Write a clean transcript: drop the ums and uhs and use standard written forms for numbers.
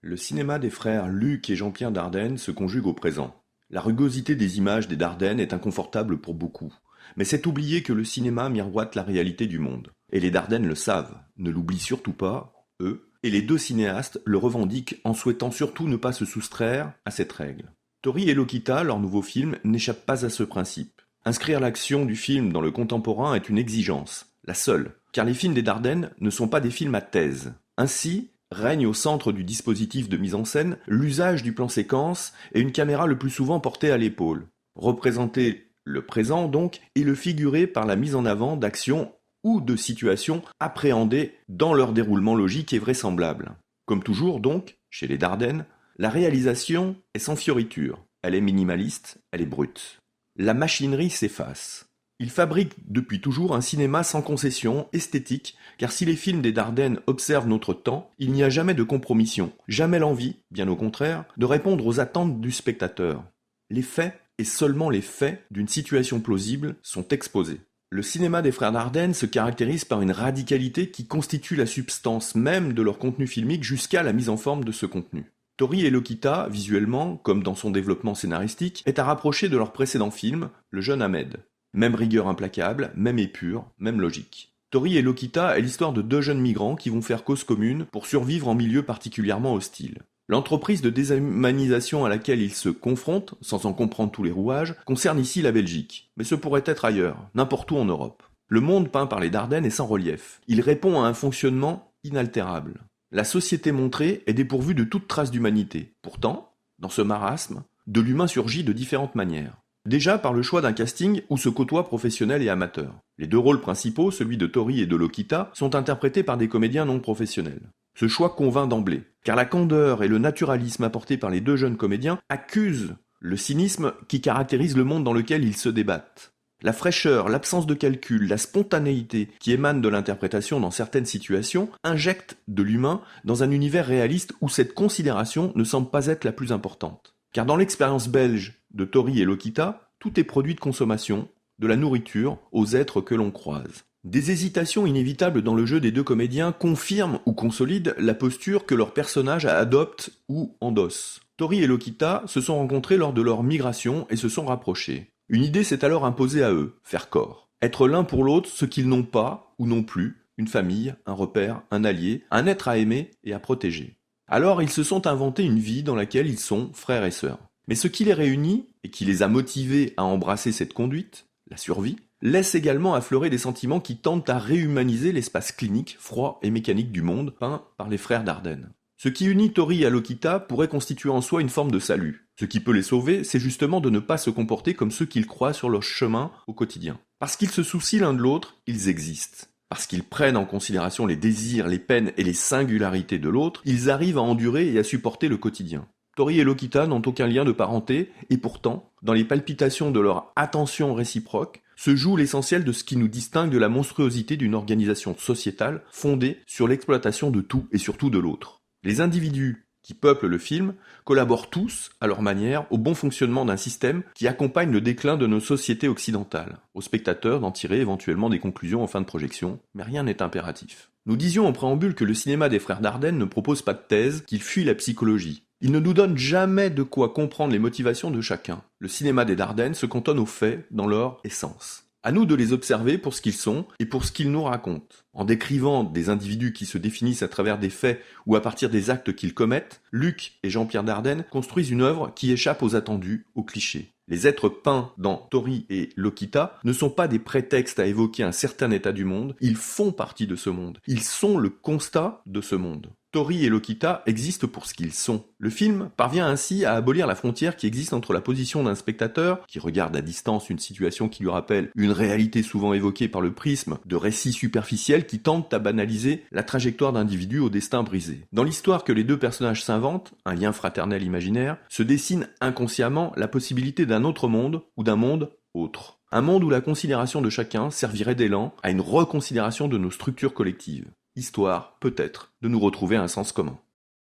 Le cinéma des frères Luc et Jean-Pierre Dardenne se conjugue au présent. La rugosité des images des Dardennes est inconfortable pour beaucoup. Mais c'est oublier que le cinéma miroite la réalité du monde. Et les Dardennes le savent, ne l'oublient surtout pas, eux, et les deux cinéastes le revendiquent en souhaitant surtout ne pas se soustraire à cette règle. Tori et Lokita, leur nouveau film, n'échappent pas à ce principe. Inscrire l'action du film dans le contemporain est une exigence, la seule, car les films des Dardennes ne sont pas des films à thèse. Ainsi, règne au centre du dispositif de mise en scène l'usage du plan séquence et une caméra le plus souvent portée à l'épaule. Représenter le présent donc et le figurer par la mise en avant d'actions ou de situations appréhendées dans leur déroulement logique et vraisemblable. Comme toujours donc, chez les Dardennes, la réalisation est sans fioriture, elle est minimaliste, elle est brute. La machinerie s'efface. Ils fabriquent depuis toujours un cinéma sans concession, esthétique, car si les films des Dardennes observent notre temps, il n'y a jamais de compromission, jamais l'envie, bien au contraire, de répondre aux attentes du spectateur. Les faits, et seulement les faits d'une situation plausible, sont exposés. Le cinéma des frères Dardenne se caractérise par une radicalité qui constitue la substance même de leur contenu filmique jusqu'à la mise en forme de ce contenu. Tori et Lokita, visuellement, comme dans son développement scénaristique, est à rapprocher de leur précédent film, Le jeune Ahmed. Même rigueur implacable, même épure, même logique. Tori et Lokita est l'histoire de deux jeunes migrants qui vont faire cause commune pour survivre en milieu particulièrement hostile. L'entreprise de déshumanisation à laquelle ils se confrontent, sans en comprendre tous les rouages, concerne ici la Belgique. Mais ce pourrait être ailleurs, n'importe où en Europe. Le monde peint par les Dardennes est sans relief. Il répond à un fonctionnement inaltérable. La société montrée est dépourvue de toute trace d'humanité. Pourtant, dans ce marasme, de l'humain surgit de différentes manières. Déjà par le choix d'un casting où se côtoient professionnels et amateurs. Les deux rôles principaux, celui de Tori et de Lokita, sont interprétés par des comédiens non professionnels. Ce choix convainc d'emblée, car la candeur et le naturalisme apportés par les deux jeunes comédiens accusent le cynisme qui caractérise le monde dans lequel ils se débattent. La fraîcheur, l'absence de calcul, la spontanéité qui émanent de l'interprétation dans certaines situations injectent de l'humain dans un univers réaliste où cette considération ne semble pas être la plus importante. Car dans l'expérience belge de Tori et Lokita, tout est produit de consommation, de la nourriture aux êtres que l'on croise. Des hésitations inévitables dans le jeu des deux comédiens confirment ou consolident la posture que leurs personnages adoptent ou endossent. Tori et Lokita se sont rencontrés lors de leur migration et se sont rapprochés. Une idée s'est alors imposée à eux, faire corps. Être l'un pour l'autre ce qu'ils n'ont pas ou non plus, une famille, un repère, un allié, un être à aimer et à protéger. Alors ils se sont inventés une vie dans laquelle ils sont frères et sœurs. Mais ce qui les réunit, et qui les a motivés à embrasser cette conduite, la survie, laisse également affleurer des sentiments qui tentent à réhumaniser l'espace clinique, froid et mécanique du monde peint par les frères Dardenne. Ce qui unit Tori à Lokita pourrait constituer en soi une forme de salut. Ce qui peut les sauver, c'est justement de ne pas se comporter comme ceux qu'ils croient sur leur chemin au quotidien. Parce qu'ils se soucient l'un de l'autre, ils existent. Parce qu'ils prennent en considération les désirs, les peines et les singularités de l'autre, ils arrivent à endurer et à supporter le quotidien. Tori et Lokita n'ont aucun lien de parenté, et pourtant, dans les palpitations de leur attention réciproque, se joue l'essentiel de ce qui nous distingue de la monstruosité d'une organisation sociétale fondée sur l'exploitation de tout et surtout de l'autre. Les individus qui peuplent le film collaborent tous, à leur manière, au bon fonctionnement d'un système qui accompagne le déclin de nos sociétés occidentales. Aux spectateurs d'en tirer éventuellement des conclusions en fin de projection, mais rien n'est impératif. Nous disions en préambule que le cinéma des frères Dardenne ne propose pas de thèse, qu'il fuit la psychologie. Il ne nous donne jamais de quoi comprendre les motivations de chacun. Le cinéma des Dardennes se cantonne aux faits dans leur essence. À nous de les observer pour ce qu'ils sont et pour ce qu'ils nous racontent. En décrivant des individus qui se définissent à travers des faits ou à partir des actes qu'ils commettent, Luc et Jean-Pierre Dardenne construisent une œuvre qui échappe aux attendus, aux clichés. Les êtres peints dans Tori et Lokita ne sont pas des prétextes à évoquer un certain état du monde, ils font partie de ce monde. Ils sont le constat de ce monde. Tori et Lokita existent pour ce qu'ils sont. Le film parvient ainsi à abolir la frontière qui existe entre la position d'un spectateur, qui regarde à distance une situation qui lui rappelle une réalité souvent évoquée par le prisme de récits superficiels qui tentent à banaliser la trajectoire d'individus au destin brisé. Dans l'histoire que les deux personnages s'inventent, un lien fraternel imaginaire, se dessine inconsciemment la possibilité d'un autre monde ou d'un monde autre. Un monde où la considération de chacun servirait d'élan à une reconsidération de nos structures collectives. Histoire, peut-être, de nous retrouver un sens commun.